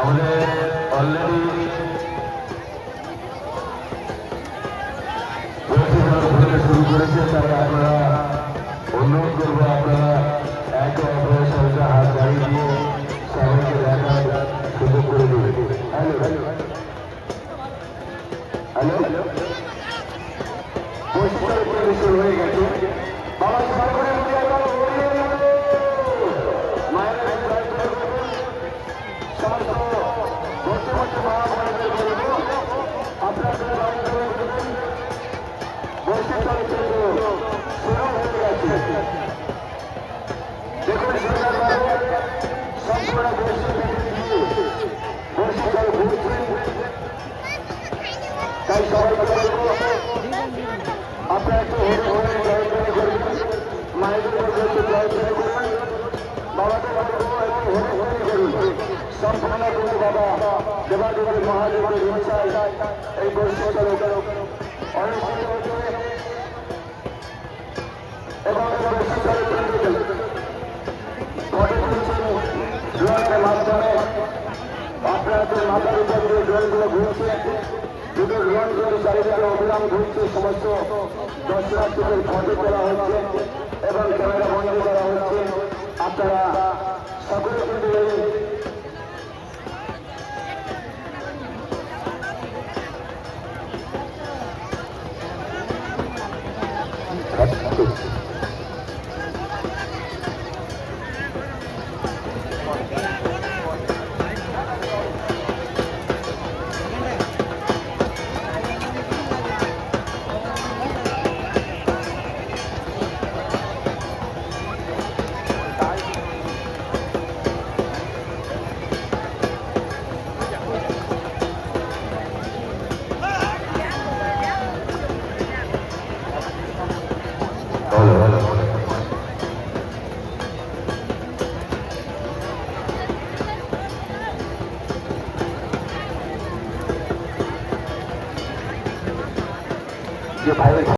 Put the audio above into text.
আমাদের অলরেডি শুরু করেছে, তাই আমরা অনুরোধ করবো আপনারা একে অপরের সঙ্গে হাত বাড়িয়ে দিয়ে সবাইকে দেখার সুযোগ করে দেবে। হ্যালো হ্যালো হ্যালো পরিষ্কার পরিবেশন হয়ে গেছে। বাবা সরকারের দেখুন সম্পূর্ণ তাই সবাই আপনারা একটু মায়েদের বাবাকে সম্পূর্ণ করে বাবা দেবাদেবের মহাদেবের হিংসায় এই বৈশিষ্ট্য অনুষ্ঠিত হচ্ছে এবং ড্রোনের মাধ্যমে আপনাদের মাথার উপর দিয়ে ড্রোনগুলো ঘুরছে। দুটো ড্রোনগুলো চারিদিকে অবিরাম ঘুরছে, সমস্ত দর্শনার্থীদের ফটো তোলা হচ্ছে এবং ক্যামেরা বন্ধ করা হচ্ছে। আপনারা সকলে কিন্তু যে ভাই